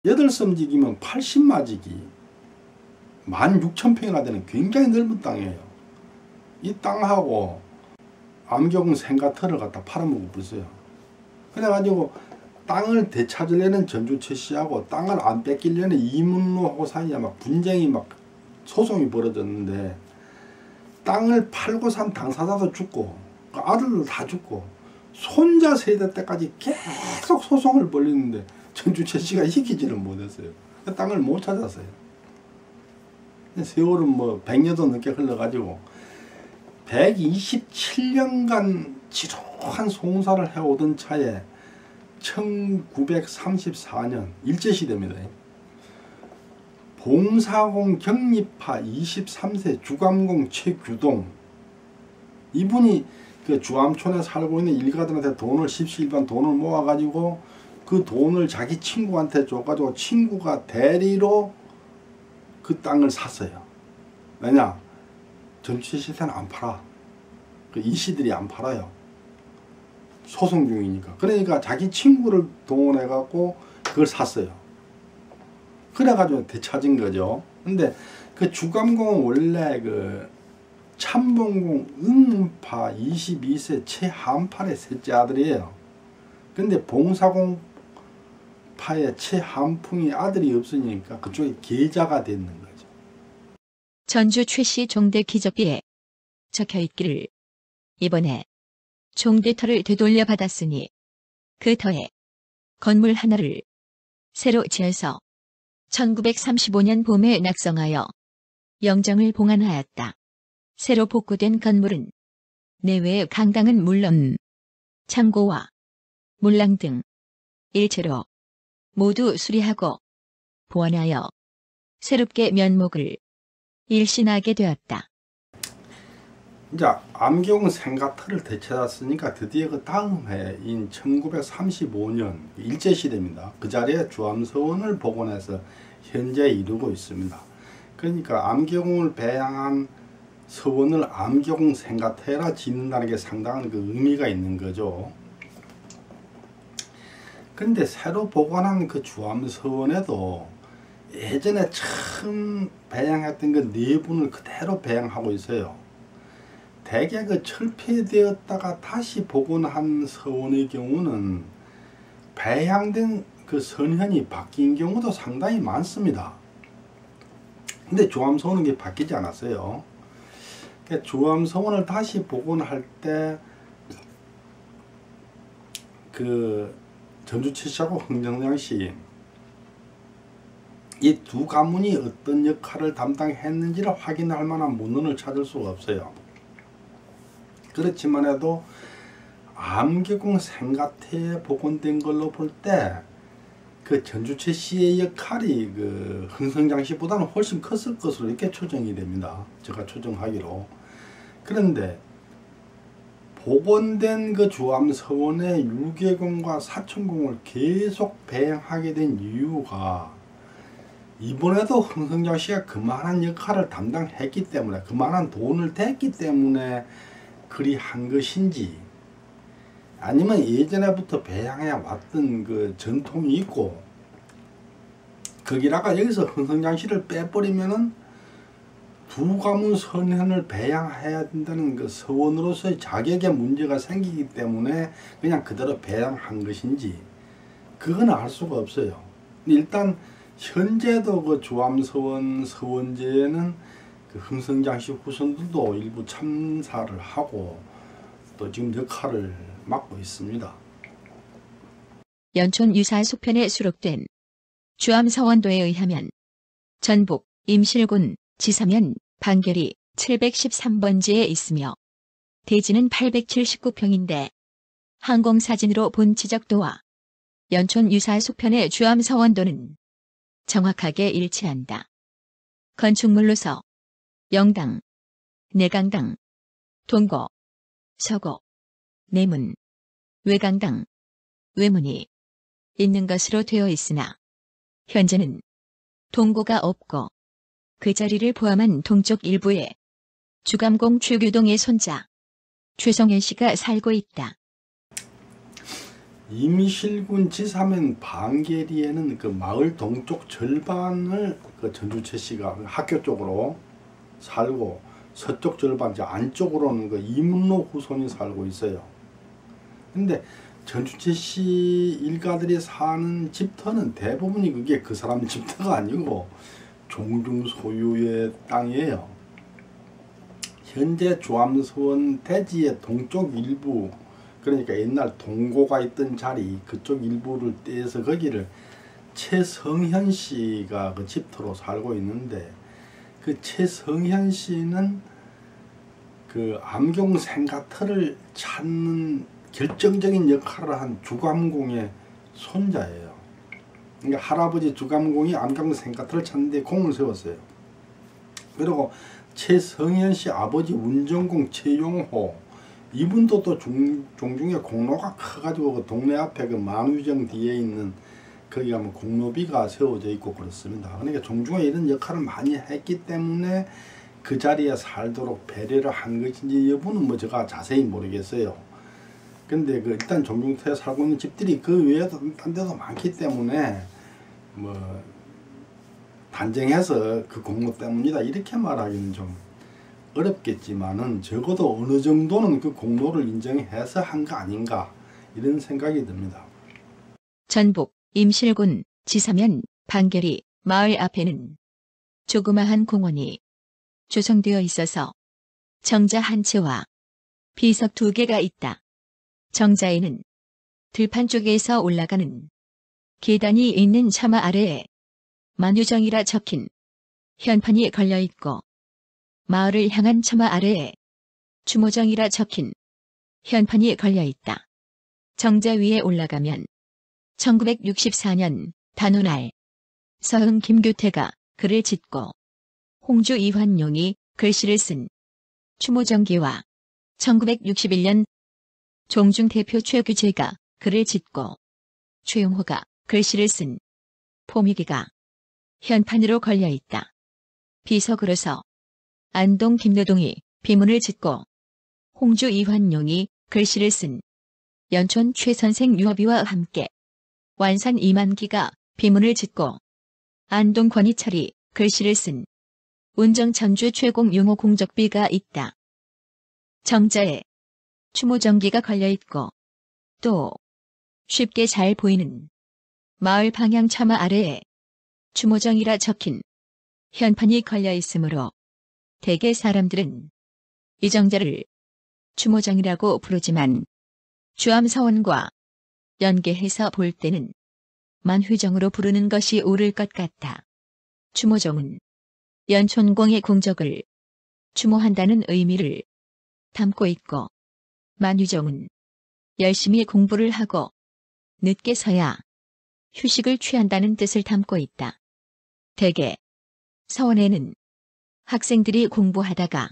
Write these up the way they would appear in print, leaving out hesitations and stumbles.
8섬지기면 80마지기 16,000평이나 되는 굉장히 넓은 땅이에요. 이 땅하고 암경 생가터를 갖다 팔아먹고 벌써요. 그래가지고 땅을 되찾으려는 전주 최씨하고 땅을 안 뺏기려는 이문로하고 사이에 막 분쟁이 막 소송이 벌어졌는데, 땅을 팔고 산 당사자도 죽고 아들도 다 죽고 손자 세대 때까지 계속 소송을 벌리는데 전주 최씨가 이기지를 못했어요. 땅을 못 찾았어요. 세월은 뭐 100년도 넘게 흘러가지고 127년간 지루한 송사를 해오던 차에 1934년 일제시대입니다. 봉사공 격리파 23세 주감공 최규동, 이분이 그 주암촌에 살고 있는 일가들한테 돈을 십시일반 돈을 모아가지고 그 돈을 자기 친구한테 줘가지고 친구가 대리로 그 땅을 샀어요. 왜냐? 전주 시세는 안 팔아. 그 이씨들이 안 팔아요. 소송 중이니까. 그러니까 자기 친구를 동원해갖고 그걸 샀어요. 그래가지고 되찾은 거죠. 근데 그 주감공은 원래 그 참봉공 응문파 22세 최한팔의 셋째 아들이에요. 근데 봉사공 파의 최한풍이 아들이 없으니까 그쪽에 계자가 됐는 거죠. 전주 최씨 종대 기적비에 적혀있기를 이번에 종대터를 되돌려 받았으니 그 터에 건물 하나를 새로 지어서 1935년 봄에 낙성하여 영정을 봉안하였다. 새로 복구된 건물은 내외의 강당은 물론 창고와 물랑 등 일체로 모두 수리하고 보완하여 새롭게 면목을 일신하게 되었다. 이제 암경 생가터를 되찾았으니까 드디어 그 다음 해인 1935년 일제시대입니다. 그 자리에 주암서원을 복원해서 현재 이루고 있습니다. 그러니까 암경을 배양한 서원을 암경 생가터라 짓는다는 게 상당한 그 의미가 있는 거죠. 근데 새로 복원한 그 주암서원에도 예전에 처음 배양했던 그 내분을 그대로 배양하고 있어요. 대개 그 철폐되었다가 다시 복원한 서원의 경우는 배양된 그 선현이 바뀐 경우도 상당히 많습니다. 근데 주암서원은 바뀌지 않았어요. 주암서원을 다시 복원할 때 그 전주최씨하고 흥정장씨 이 두 가문이 어떤 역할을 담당했는지를 확인할 만한 문헌을 찾을 수가 없어요. 그렇지만 해도 암계공 생가태에 복원된 걸로 볼 때 그 전주 최씨의 역할이 그 흥성장씨보다는 훨씬 컸을 것으로 이렇게 추정이 됩니다. 제가 추정하기로. 그런데 복원된 그 주암서원의 유계공과 사천공을 계속 배양하게 된 이유가 이번에도 흥성장씨가 그만한 역할을 담당했기 때문에, 그만한 돈을 댔기 때문에 그리 한 것인지, 아니면 예전에부터 배양해 왔던 그 전통이 있고 거기다가 여기서 흥성장씨를 빼버리면은 두 가문 선현을 배양해야 된다는 그 서원으로서의 자격에 문제가 생기기 때문에 그냥 그대로 배양한 것인지 그건 알 수가 없어요. 근데 일단 현재도 그 주암서원 서원제에는 그 흥성장씨 후손들도 일부 참사를 하고 또 지금 역할을 맡고 있습니다. 연촌 유사 속편에 수록된 주암서원도에 의하면 전북 임실군 지사면 반결이 713번지에 있으며 대지는 879평인데 항공사진으로 본 지적도와 연촌 유사 속편의 주암서원도는 정확하게 일치한다. 건축물로서 영당, 내강당, 동고, 서고, 내문, 외강당, 외문이 있는 것으로 되어 있으나 현재는 동고가 없고 그 자리를 포함한 동쪽 일부에 주감공 최규동의 손자 최성현 씨가 살고 있다. 임실군 지사면 방계리에는 그 마을 동쪽 절반을 그 전주채 씨가 학교 쪽으로 살고, 서쪽 절반 이제 안쪽으로는 그 이문로 후손이 살고 있어요. 근데 전주채 씨 일가들이 사는 집터는 대부분이 그게 그 사람 집터가 아니고 종중 소유의 땅이에요. 현재 주암서원 대지의 동쪽 일부, 그러니까 옛날 동고가 있던 자리 그쪽 일부를 떼서 거기를 최성현 씨가 그 집터로 살고 있는데, 그 최성현 씨는 그 암경 생가터를 찾는 결정적인 역할을 한 주감공의 손자예요. 그러니까 할아버지 주감공이 암경 생가터를 찾는 데 공을 세웠어요. 그리고 최성현 씨 아버지 운전공 최용호, 이분도 또 종중에 공로가 커가지고 그 동네 앞에 그 만유정 뒤에 있는 거기 가면 공로비가 세워져 있고 그렇습니다. 그러니까 종중에 이런 역할을 많이 했기 때문에 그 자리에 살도록 배려를 한 것인지 여부는 뭐 제가 자세히 모르겠어요. 근데 그 일단 종중터에 살고 있는 집들이 그 외에도 딴 데도 많기 때문에 뭐 단정해서 그 공로 때문이다 이렇게 말하기는 좀 어렵겠지만은 적어도 어느 정도는 그 공로를 인정해서 한 거 아닌가 이런 생각이 듭니다. 전북 임실군 지사면 방계리 마을 앞에는 조그마한 공원이 조성되어 있어서 정자 한 채와 비석 2개가 있다. 정자에는 들판 쪽에서 올라가는 계단이 있는 처마 아래에 만유정이라 적힌 현판이 걸려 있고, 마을을 향한 처마 아래에 추모정이라 적힌 현판이 걸려 있다. 정자 위에 올라가면 1964년 단오날 서흥 김규태가 글을 짓고 홍주 이환용이 글씨를 쓴 추모정기와 1961년 종중 대표 최규재가 글을 짓고 최용호가 글씨를 쓴 포미기가 현판으로 걸려 있다. 비석으로서 안동 김노동이 비문을 짓고 홍주 이환용이 글씨를 쓴 연촌 최선생 유어비와 함께 완산 이만기가 비문을 짓고 안동 권희철이 글씨를 쓴 운정 전주 최공 용호 공적비가 있다. 정자에 추모정기가 걸려 있고, 또 쉽게 잘 보이는 마을 방향 처마 아래에 추모정이라 적힌 현판이 걸려 있으므로 대개 사람들은 이 정자를 추모정이라고 부르지만 주암서원과 연계해서 볼 때는 만휘정으로 부르는 것이 옳을 것 같다. 추모정은 연촌공의 공적을 추모한다는 의미를 담고 있고, 만휘정은 열심히 공부를 하고 늦게서야 휴식을 취한다는 뜻을 담고 있다. 대개 서원에는 학생들이 공부하다가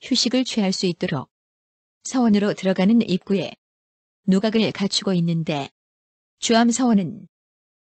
휴식을 취할 수 있도록 서원으로 들어가는 입구에 누각을 갖추고 있는데, 주암서원은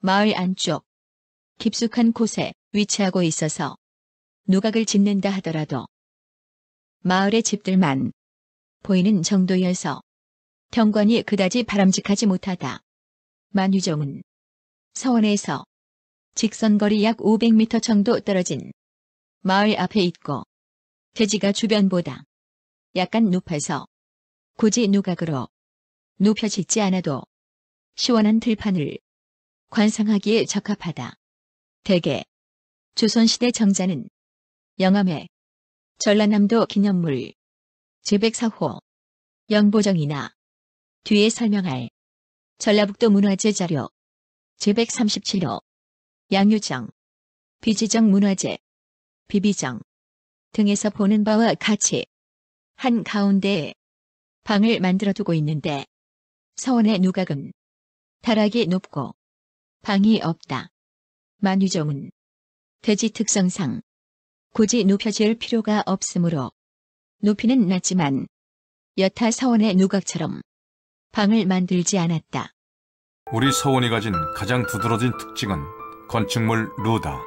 마을 안쪽 깊숙한 곳에 위치하고 있어서 누각을 짓는다 하더라도 마을의 집들만 보이는 정도여서 경관이 그다지 바람직하지 못하다. 만유정은 서원에서 직선거리 약 500m 정도 떨어진 마을 앞에 있고, 대지가 주변보다 약간 높아서 굳이 누각으로 눕혀 짓지 않아도 시원한 들판을 관상하기에 적합하다. 대개 조선시대 정자는 영암의 전라남도 기념물 제104호 영보정이나 뒤에 설명할 전라북도 문화재 자료 제137호 양유정, 비지정 문화재, 비비정 등에서 보는 바와 같이 한 가운데에 방을 만들어 두고 있는데, 서원의 누각은 다락이 높고 방이 없다. 만유정은 대지 특성상 굳이 눕혀질 필요가 없으므로 높이는 낮지만 여타 서원의 누각처럼 방을 만들지 않았다. 우리 서원이 가진 가장 두드러진 특징은 건축물 루다.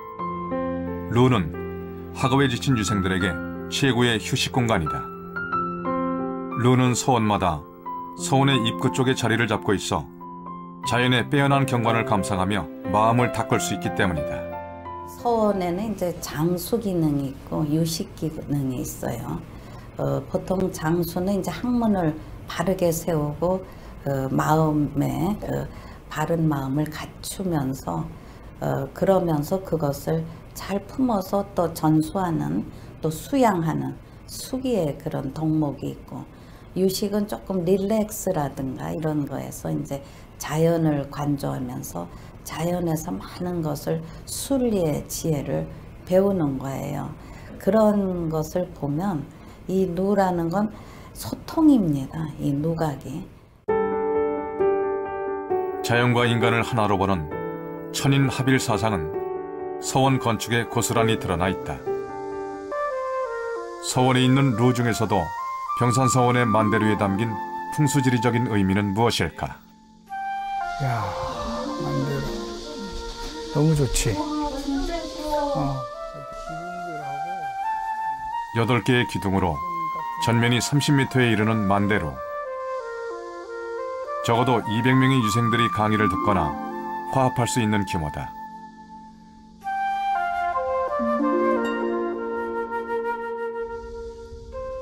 루는 학업에 지친 유생들에게 최고의 휴식 공간이다. 루는 서원마다 서원의 입구 쪽에 자리를 잡고 있어 자연의 빼어난 경관을 감상하며 마음을 닦을 수 있기 때문이다. 서원에는 이제 장수 기능이 있고 유식 기능이 있어요. 보통 장수는 이제 학문을 바르게 세우고 마음에 바른 마음을 갖추면서 그러면서 그것을 잘 품어서 또 전수하는 또 수양하는 수기의 그런 덕목이 있고, 유식은 조금 릴렉스라든가 이런 거에서 이제 자연을 관조하면서 자연에서 많은 것을 순리의 지혜를 배우는 거예요. 그런 것을 보면 이 누라는 건 소통입니다. 이 누각이. 자연과 인간을 하나로 보는 천인 합일 사상은 서원 건축에 고스란히 드러나 있다. 서원에 있는 루 중에서도 병산서원의 만대루에 담긴 풍수지리적인 의미는 무엇일까? 야, 만대루 너무 좋지. 8개의 기둥으로 전면이 30m에 이르는 만대루. 적어도 200명의 유생들이 강의를 듣거나 화합할 수 있는 규모다.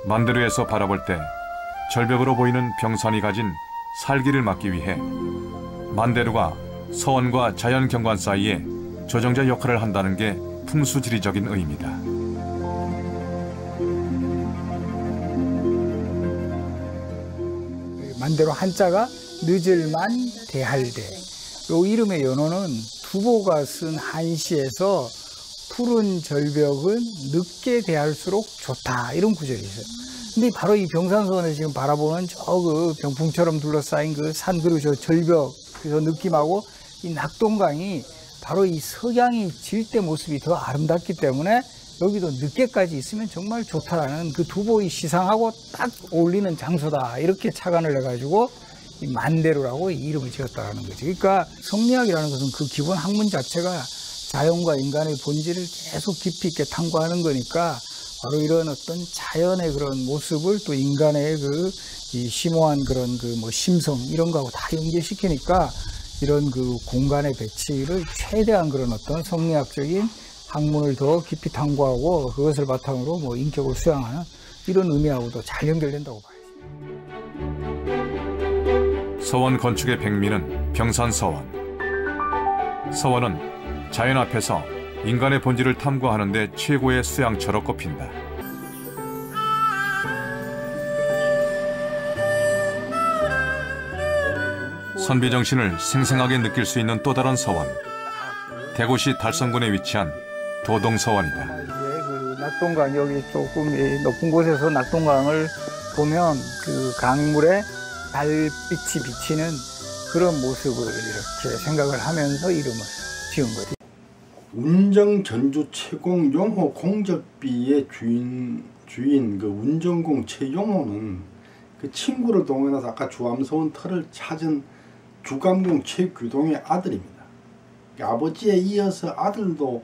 만대루에서 바라볼 때 절벽으로 보이는 병산이 가진 살기를 막기 위해 만대루가 서원과 자연 경관 사이에 조정자 역할을 한다는 게 풍수지리적인 의미다. 만대루 한자가 늦을만 대할대. 요 이름의 연호는 두보가 쓴 한시에서 푸른 절벽은 늦게 대할수록 좋다, 이런 구절이 있어요. 근데 바로 이 병산서원에 지금 바라보는 저 그 병풍처럼 둘러싸인 그 산 그리고 저 절벽, 그래서 느낌하고 이 낙동강이 바로 이 석양이 질 때 모습이 더 아름답기 때문에 여기도 늦게까지 있으면 정말 좋다라는 그 두보의 시상하고 딱 어울리는 장소다, 이렇게 착안을 해가지고 이 만대루라고 이 이름을 지었다라는 거죠. 그러니까 성리학이라는 것은 그 기본 학문 자체가 자연과 인간의 본질을 계속 깊이 있게 탐구하는 거니까 바로 이런 어떤 자연의 그런 모습을 또 인간의 이 심오한 그런 그 뭐 심성 이런 거하고 다 연계시키니까 이런 그 공간의 배치를 최대한 그런 어떤 성리학적인 학문을 더 깊이 탐구하고 그것을 바탕으로 뭐 인격을 수양하는 이런 의미하고도 잘 연결된다고 봐요. 서원 건축의 백미는 병산서원. 서원은 자연 앞에서 인간의 본질을 탐구하는 데 최고의 수양처로 꼽힌다. 선비정신을 생생하게 느낄 수 있는 또 다른 서원. 대구시 달성군에 위치한 도동서원이다. 이제 그 낙동강, 여기 조금 높은 곳에서 낙동강을 보면 그 강물에 달빛이 비치는 그런 모습을 이렇게 생각을 하면서 이름을 지은 거지. 운정 전주 최공 용호 공적비의 주인 그 운정공 최용호는 그 친구를 동원해서 아까 주암서원 터를 찾은 주감공 최규동의 아들입니다. 아버지에 이어서 아들도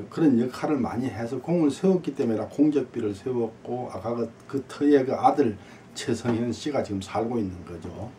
그런 역할을 많이 해서 공을 세웠기 때문에 공적비를 세웠고, 아까 그 터의 그 아들 최성현 씨가 지금 살고 있는 거죠.